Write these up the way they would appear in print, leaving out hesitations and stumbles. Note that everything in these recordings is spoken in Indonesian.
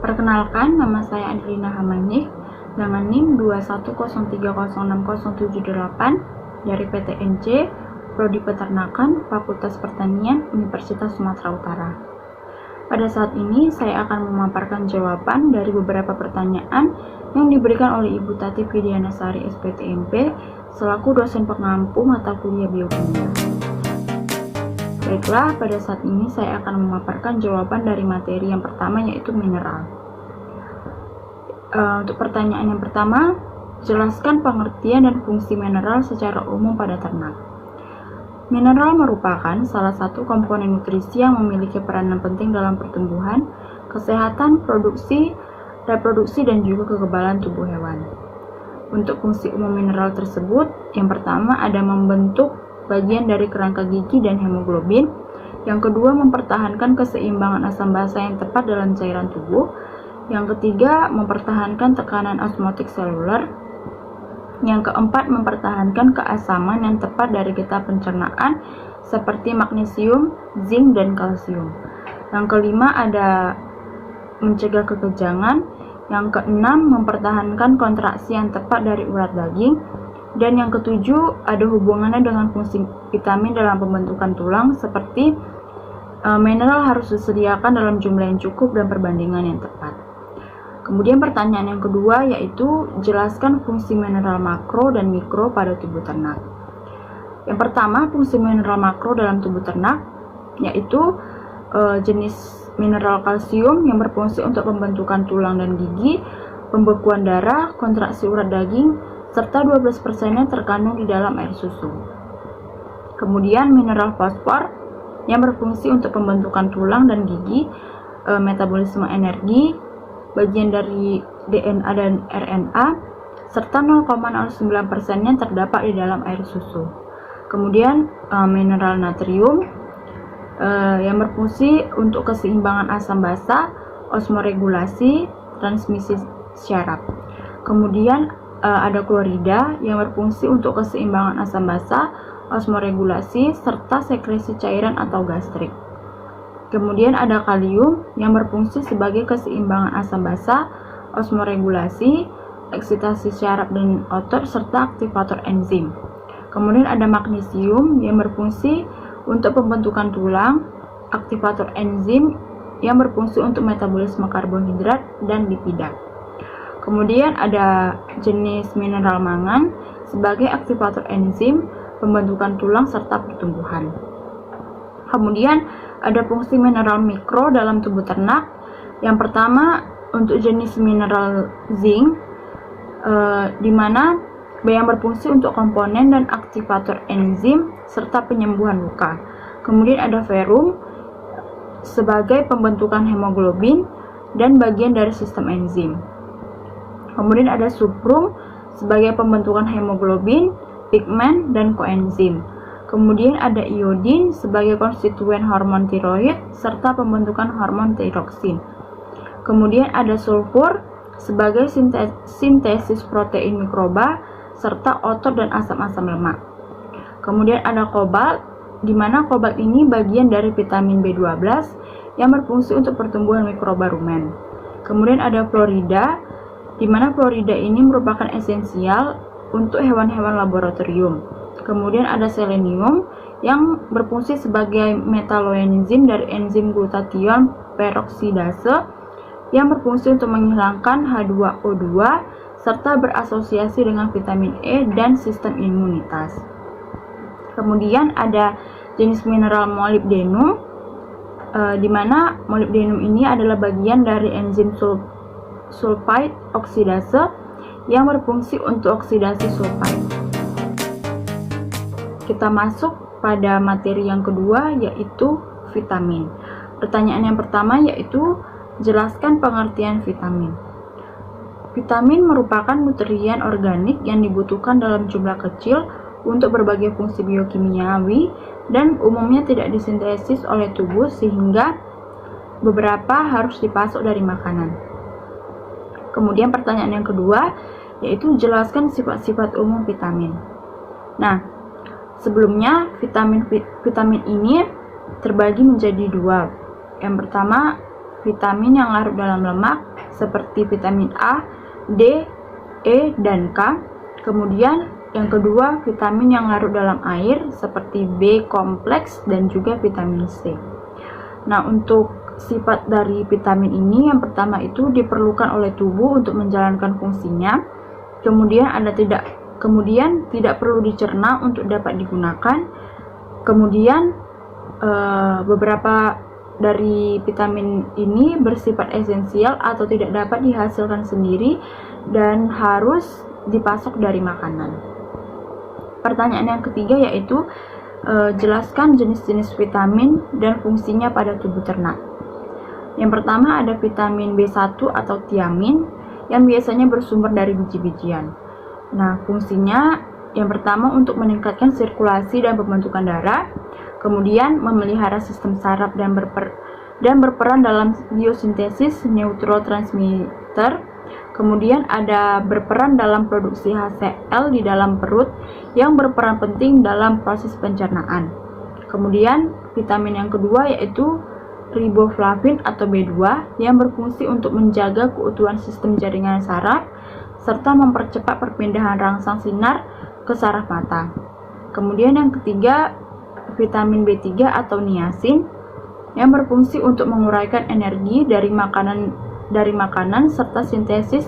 Perkenalkan, nama saya Adelina Hamanik dengan NIM 210306078 dari PTNC, Prodi Peternakan, Fakultas Pertanian, Universitas Sumatera Utara. Pada saat ini, saya akan memaparkan jawaban dari beberapa pertanyaan yang diberikan oleh Ibu Tati Fidianasari SPTMP selaku dosen pengampu mata kuliah biokimia. Baiklah, pada saat ini saya akan memaparkan jawaban dari materi yang pertama, yaitu mineral. Untuk pertanyaan yang pertama, jelaskan pengertian dan fungsi mineral secara umum pada ternak. Mineral merupakan salah satu komponen nutrisi yang memiliki peranan penting dalam pertumbuhan, kesehatan, produksi, reproduksi, dan juga kekebalan tubuh hewan. Untuk fungsi umum mineral tersebut, yang pertama ada membentuk bagian dari kerangka gigi dan hemoglobin. Yang kedua, mempertahankan keseimbangan asam basa yang tepat dalam cairan tubuh. Yang ketiga, mempertahankan tekanan osmotik seluler. Yang keempat, mempertahankan keasaman yang tepat dari getah pencernaan seperti magnesium, zinc, dan kalsium. Yang kelima, ada mencegah kekejangan. Yang keenam, mempertahankan kontraksi yang tepat dari urat daging. Dan yang ketujuh, ada hubungannya dengan fungsi vitamin dalam pembentukan tulang, seperti mineral harus disediakan dalam jumlah yang cukup dan perbandingan yang tepat. Kemudian pertanyaan yang kedua, yaitu jelaskan fungsi mineral makro dan mikro pada tubuh ternak. Yang pertama, fungsi mineral makro dalam tubuh ternak, yaitu jenis mineral kalsium yang berfungsi untuk pembentukan tulang dan gigi, pembekuan darah, kontraksi urat daging, serta 12%-nya terkandung di dalam air susu. Kemudian mineral fosfor yang berfungsi untuk pembentukan tulang dan gigi, metabolisme energi, bagian dari DNA dan RNA, serta 0,09%-nya terdapat di dalam air susu. Kemudian mineral natrium yang berfungsi untuk keseimbangan asam basa, osmoregulasi, transmisi syaraf. Kemudian ada klorida yang berfungsi untuk keseimbangan asam basa, osmoregulasi, serta sekresi cairan atau gastrik. Kemudian ada kalium yang berfungsi sebagai keseimbangan asam basa, osmoregulasi, eksitasi syaraf dan otot, serta aktivator enzim. Kemudian ada magnesium yang berfungsi untuk pembentukan tulang, aktivator enzim yang berfungsi untuk metabolisme karbohidrat dan lipida. Kemudian ada jenis mineral mangan sebagai aktivator enzim, pembentukan tulang, serta pertumbuhan. Kemudian ada fungsi mineral mikro dalam tubuh ternak. Yang pertama, untuk jenis mineral zinc, di mana yang berfungsi untuk komponen dan aktivator enzim, serta penyembuhan luka. Kemudian ada ferrum sebagai pembentukan hemoglobin dan bagian dari sistem enzim. Kemudian ada suprum sebagai pembentukan hemoglobin, pigmen, dan koenzim. Kemudian ada iodin sebagai konstituen hormon tiroid serta pembentukan hormon tiroksin. Kemudian ada sulfur sebagai sintesis protein mikroba serta otot dan asam-asam lemak. Kemudian ada kobalt, di mana kobalt ini bagian dari vitamin B12 yang berfungsi untuk pertumbuhan mikroba rumen. Kemudian ada fluorida, di mana fluorida ini merupakan esensial untuk hewan-hewan laboratorium. Kemudian ada selenium yang berfungsi sebagai metaloenzim dari enzim glutathione peroksidase yang berfungsi untuk menghilangkan H2O2 serta berasosiasi dengan vitamin E dan sistem imunitas. Kemudian ada jenis mineral molybdenum, di mana molybdenum ini adalah bagian dari enzim sulfide oksidase yang berfungsi untuk oksidasi sulfide. Kita masuk pada materi yang kedua, yaitu vitamin. Pertanyaan yang pertama yaitu jelaskan pengertian vitamin. Vitamin merupakan nutrien organik yang dibutuhkan dalam jumlah kecil untuk berbagai fungsi biokimiawi dan umumnya tidak disintesis oleh tubuh, sehingga beberapa harus dipasok dari makanan. Kemudian pertanyaan yang kedua yaitu jelaskan sifat-sifat umum vitamin. Nah, sebelumnya vitamin ini terbagi menjadi dua. Yang pertama, vitamin yang larut dalam lemak seperti vitamin A, D, E, dan K. Kemudian yang kedua, vitamin yang larut dalam air seperti B kompleks dan juga vitamin C. Nah, untuk sifat dari vitamin ini, yang pertama itu diperlukan oleh tubuh untuk menjalankan fungsinya. Kemudian tidak perlu dicerna untuk dapat digunakan. Kemudian beberapa dari vitamin ini bersifat esensial atau tidak dapat dihasilkan sendiri dan harus dipasok dari makanan. Pertanyaan yang ketiga yaitu jelaskan jenis-jenis vitamin dan fungsinya pada tubuh ternak. Yang pertama ada vitamin B1 atau tiamin yang biasanya bersumber dari biji-bijian. Nah, fungsinya yang pertama untuk meningkatkan sirkulasi dan pembentukan darah, kemudian memelihara sistem saraf dan berperan dalam biosintesis neurotransmitter, kemudian ada berperan dalam produksi HCl di dalam perut yang berperan penting dalam proses pencernaan. Kemudian vitamin yang kedua yaitu riboflavin atau B2 yang berfungsi untuk menjaga keutuhan sistem jaringan saraf serta mempercepat perpindahan rangsang sinar ke saraf mata. Kemudian yang ketiga, vitamin B3 atau niacin yang berfungsi untuk menguraikan energi dari makanan serta sintesis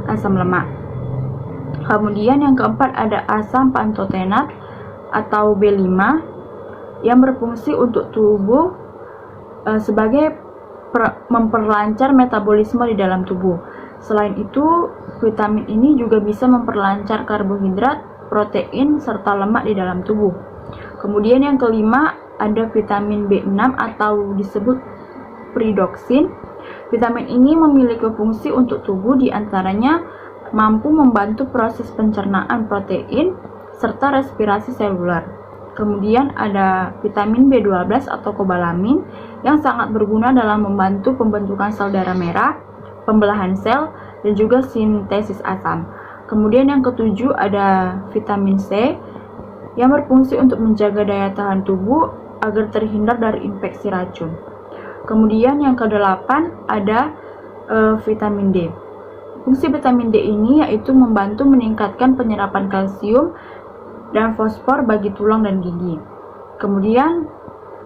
asam lemak. Kemudian yang keempat ada asam pantotenat atau B5 yang berfungsi untuk tubuh sebagai memperlancar metabolisme di dalam tubuh. Selain itu, vitamin ini juga bisa memperlancar karbohidrat, protein, serta lemak di dalam tubuh. Kemudian yang kelima, ada vitamin B6 atau disebut pyridoxine. Vitamin ini memiliki fungsi untuk tubuh, diantaranya mampu membantu proses pencernaan protein, serta respirasi seluler. Kemudian ada vitamin B12 atau kobalamin yang sangat berguna dalam membantu pembentukan sel darah merah, pembelahan sel, dan juga sintesis asam. Kemudian yang ketujuh ada vitamin C yang berfungsi untuk menjaga daya tahan tubuh agar terhindar dari infeksi racun. Kemudian yang kedelapan ada vitamin D. Fungsi vitamin D ini yaitu membantu meningkatkan penyerapan kalsium dan fosfor bagi tulang dan gigi. Kemudian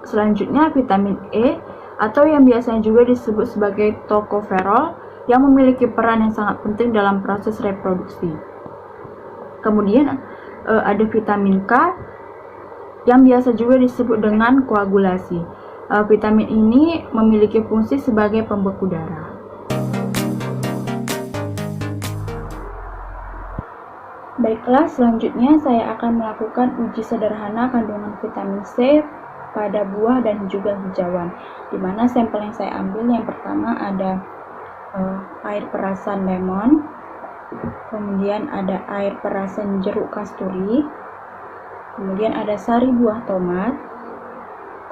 selanjutnya vitamin E atau yang biasanya juga disebut sebagai tocopherol yang memiliki peran yang sangat penting dalam proses reproduksi. Kemudian ada vitamin K yang biasa juga disebut dengan koagulasi. Vitamin ini memiliki fungsi sebagai pembeku darah. Baiklah, selanjutnya saya akan melakukan uji sederhana kandungan vitamin C pada buah dan juga hijauan, di mana sampel yang saya ambil yang pertama ada air perasan lemon, kemudian ada air perasan jeruk kasturi, kemudian ada sari buah tomat,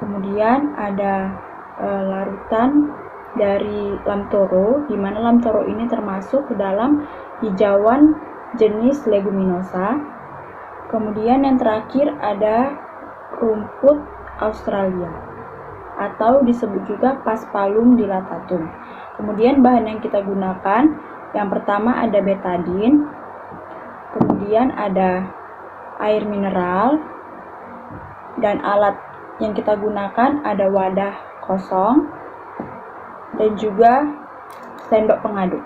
kemudian ada larutan dari lamtoro, di mana lamtoro ini termasuk ke dalam hijauan jenis leguminosa. Kemudian yang terakhir ada rumput Australia atau disebut juga Paspalum dilatatum. Kemudian bahan yang kita gunakan yang pertama ada betadine, kemudian ada air mineral, dan alat yang kita gunakan ada wadah kosong dan juga sendok pengaduk.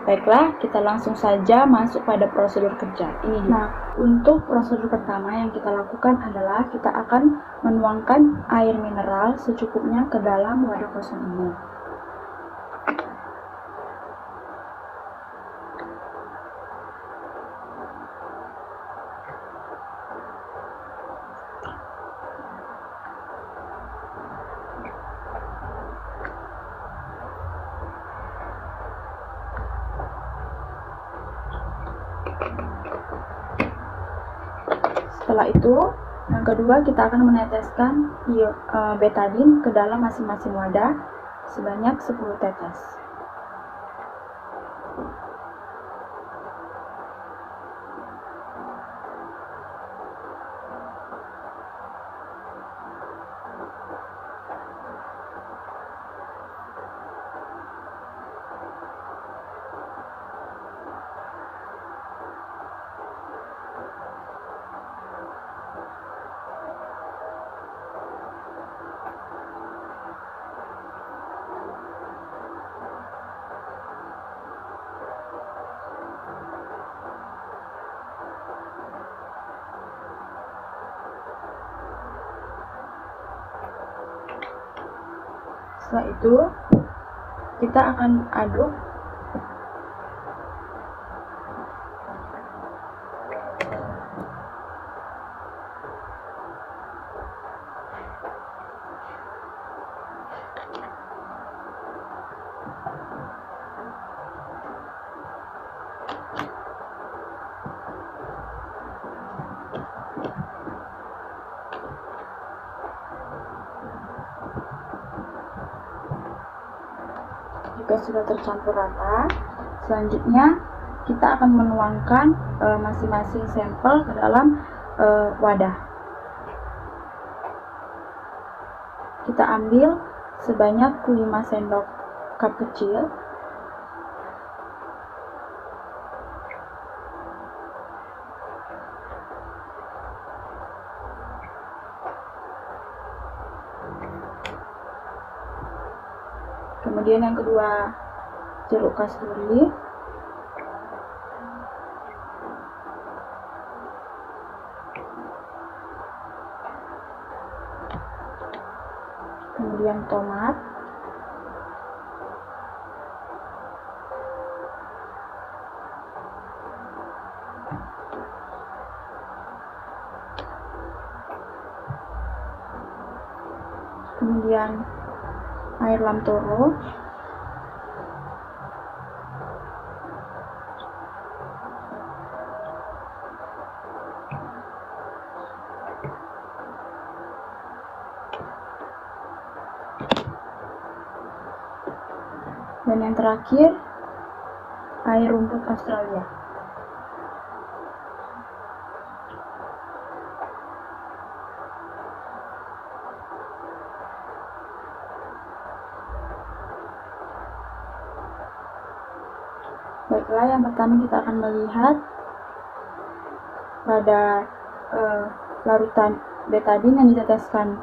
Baiklah, kita langsung saja masuk pada prosedur kerja. Ini dia. Nah, untuk prosedur pertama yang kita lakukan adalah kita akan menuangkan air mineral secukupnya ke dalam wadah kosong ini. Setelah itu, yang kedua kita akan meneteskan betadine ke dalam masing-masing wadah sebanyak 10 tetes. Setelah itu kita akan aduk jika sudah tercampur rata. Selanjutnya kita akan menuangkan masing-masing sampel ke dalam wadah. Kita ambil sebanyak 5 sendok cup kecil. Kemudian yang kedua, jeruk kasturi. Kemudian tomat. Kemudian air lamtoro. Dan yang terakhir, air rumput Australia. Baiklah, yang pertama kita akan melihat pada larutan betadine yang diteteskan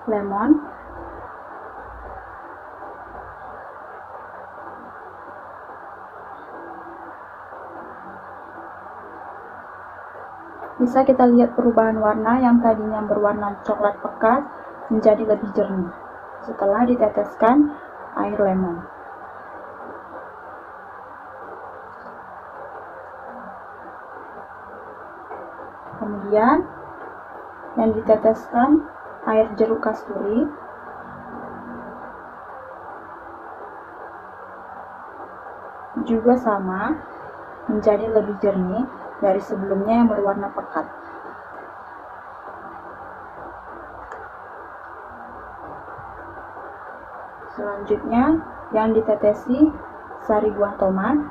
lemon. Bisa kita lihat perubahan warna yang tadinya berwarna coklat pekat menjadi lebih jernih setelah diteteskan air lemon. Kemudian yang diteteskan air jeruk kasturi. Juga sama, menjadi lebih jernih dari sebelumnya yang berwarna pekat. Selanjutnya yang ditetesi sari buah tomat.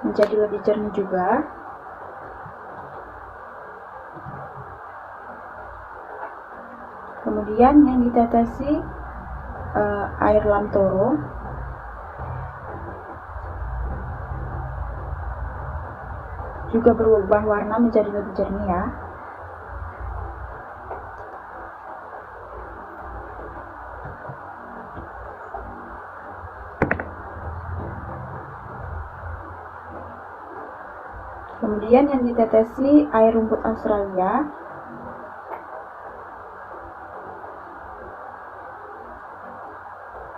Menjadi lebih jernih juga. Kemudian yang ditetesi air lamtoro. Juga berubah warna menjadi lebih jernih ya. Kemudian yang ditetesi air rumput Australia.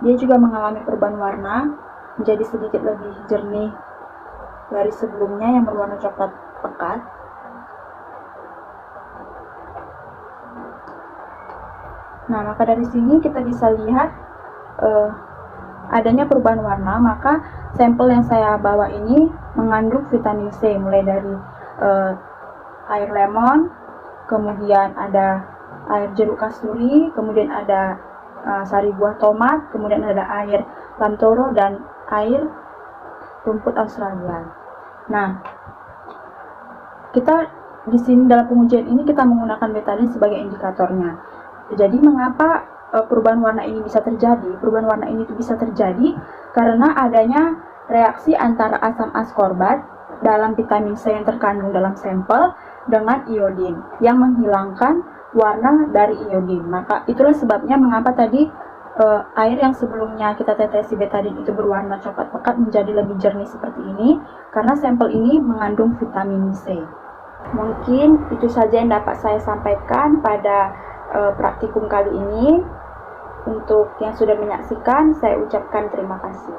Dia juga mengalami perubahan warna menjadi sedikit lebih jernih dari sebelumnya yang berwarna coklat pekat. Nah, maka dari sini kita bisa lihat adanya perubahan warna. Maka sampel yang saya bawa ini mengandung vitamin C, mulai dari air lemon, kemudian ada air jeruk kasturi, kemudian ada sari buah tomat, kemudian ada air lamtoro dan air rumput Australia. Nah, kita di sini dalam pengujian ini kita menggunakan betadine sebagai indikatornya. Jadi mengapa perubahan warna ini bisa terjadi? Perubahan warna ini bisa terjadi karena adanya reaksi antara asam askorbat dalam vitamin C yang terkandung dalam sampel dengan iodin yang menghilangkan warna dari iodin. Maka itulah sebabnya mengapa tadi air yang sebelumnya kita tetesi betadin itu berwarna coklat pekat menjadi lebih jernih seperti ini karena sampel ini mengandung vitamin C. Mungkin itu saja yang dapat saya sampaikan pada praktikum kali ini. Untuk yang sudah menyaksikan, saya ucapkan terima kasih.